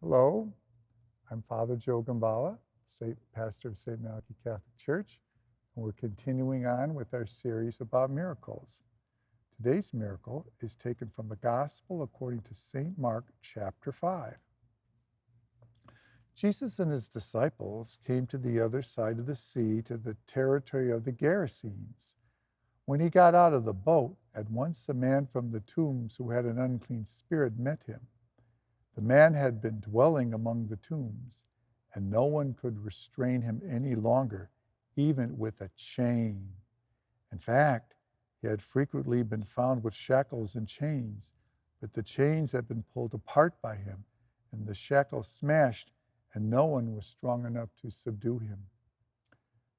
Hello, I'm Father Joe Gembala, pastor of St. Malachy Catholic Church, and we're continuing on with our series about miracles. Today's miracle is taken from the Gospel according to St. Mark chapter 5. Jesus and his disciples came to the other side of the sea, to the territory of the Gerasenes. When he got out of the boat, at once a man from the tombs who had an unclean spirit met him. The man had been dwelling among the tombs, and no one could restrain him any longer, even with a chain. In fact, he had frequently been found with shackles and chains, but the chains had been pulled apart by him, and the shackles smashed, and no one was strong enough to subdue him.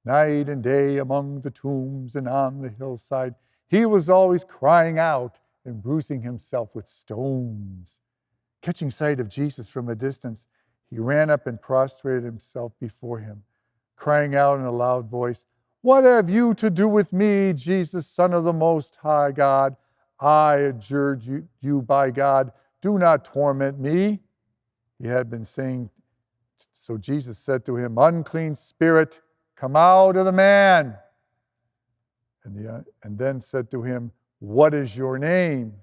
Night and day among the tombs and on the hillside, he was always crying out and bruising himself with stones. Catching sight of Jesus from a distance, he ran up and prostrated himself before him, crying out in a loud voice, "What have you to do with me, Jesus, Son of the Most High God? I adjure you by God, do not torment me." He had been saying, so Jesus said to him, "Unclean spirit, come out of the man." And then said to him, "What is your name?"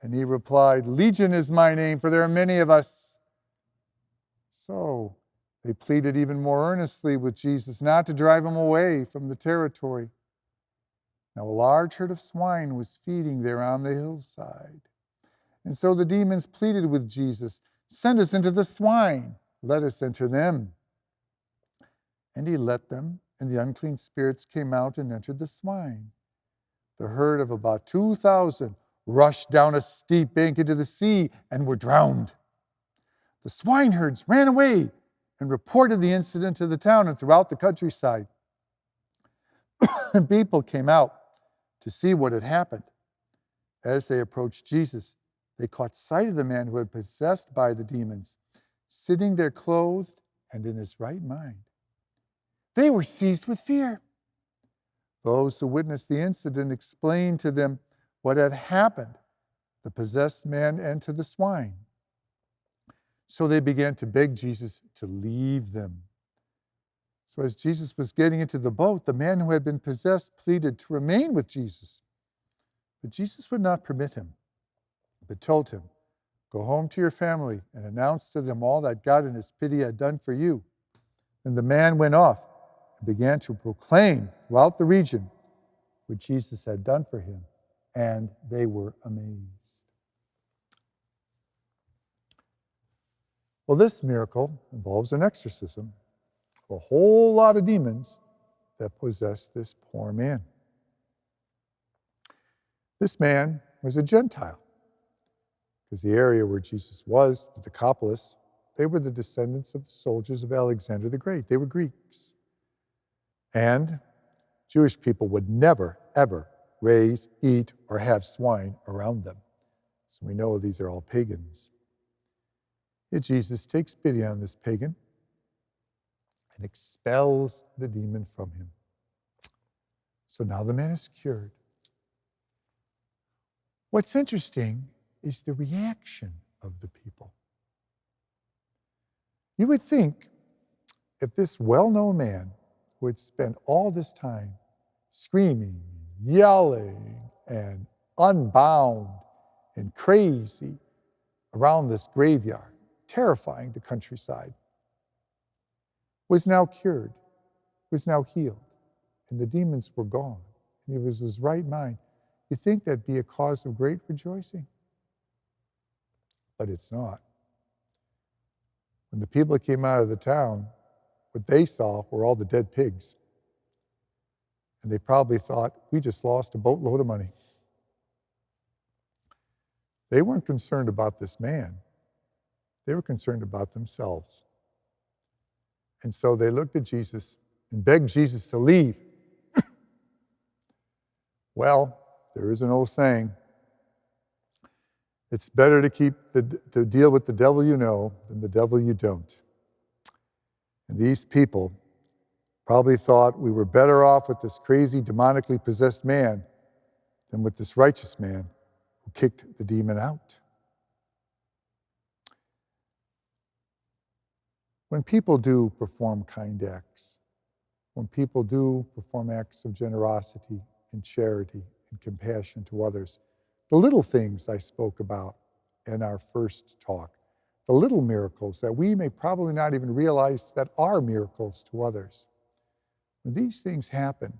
And he replied, "Legion is my name, for there are many of us." So they pleaded even more earnestly with Jesus not to drive him away from the territory. Now a large herd of swine was feeding there on the hillside. And so the demons pleaded with Jesus, "Send us into the swine, let us enter them." And he let them, and the unclean spirits came out and entered the swine. The herd of about 2,000 rushed down a steep bank into the sea and were drowned. The swineherds ran away and reported the incident to the town and throughout the countryside. And people came out to see what had happened. As they approached Jesus, they caught sight of the man who had been possessed by the demons, sitting there clothed and in his right mind. They were seized with fear. Those who witnessed the incident explained to them what had happened, the possessed man and to the swine. So they began to beg Jesus to leave them. So as Jesus was getting into the boat, the man who had been possessed pleaded to remain with Jesus. But Jesus would not permit him, but told him, "Go home to your family and announce to them all that God in his pity had done for you." And the man went off and began to proclaim throughout the region what Jesus had done for him. And they were amazed. Well, this miracle involves an exorcism of a whole lot of demons that possessed this poor man. This man was a Gentile, because the area where Jesus was, the Decapolis, they were the descendants of the soldiers of Alexander the Great. They were Greeks. And Jewish people would never, ever raise, eat, or have swine around them. So we know these are all pagans. Yet Jesus takes pity on this pagan and expels the demon from him. So now the man is cured. What's interesting is the reaction of the people. You would think if this well-known man who had spent all this time screaming, yelling, and unbound and crazy around this graveyard, terrifying the countryside, was now cured, was now healed, and the demons were gone, and he was in his right mind. You'd think that'd be a cause of great rejoicing. But it's not. When the people came out of the town, what they saw were all the dead pigs. And they probably thought, we just lost a boatload of money. They weren't concerned about this man. They were concerned about themselves. And so they looked at Jesus and begged Jesus to leave. Well, there is an old saying, it's better to deal with the devil you know than the devil you don't. And these people probably thought we were better off with this crazy, demonically possessed man than with this righteous man who kicked the demon out. when people do perform kind acts, when people do perform acts of generosity and charity and compassion to others, the little things I spoke about in our first talk, the little miracles that we may probably not even realize that are miracles to others. When these things happen,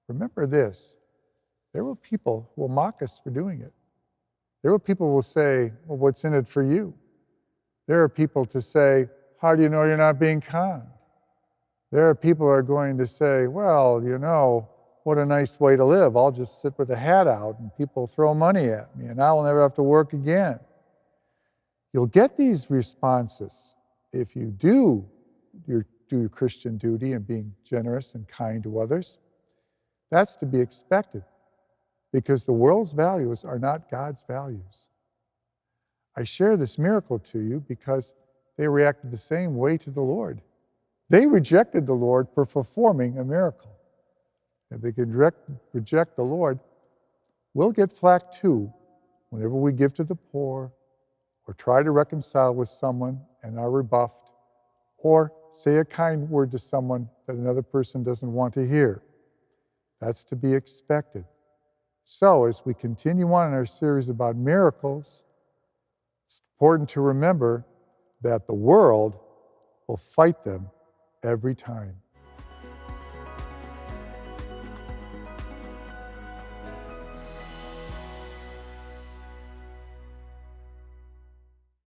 remember this: there will people who will mock us for doing it. There will people who will say, well, what's in it for you? There are people to say, how do you know you're not being conned? There are people who are going to say, well, you know, what a nice way to live. I'll just sit with a hat out and people throw money at me and I will never have to work again. You'll get these responses if you do your Christian duty and being generous and kind to others. That's to be expected, because the world's values are not God's values. I share this miracle to you because they reacted the same way to the Lord. They rejected the Lord for performing a miracle. If they can reject the Lord, we'll get flack too whenever we give to the poor, or try to reconcile with someone and are rebuffed, or say a kind word to someone that another person doesn't want to hear. That's to be expected. So as we continue on in our series about miracles, it's important to remember that the world will fight them every time.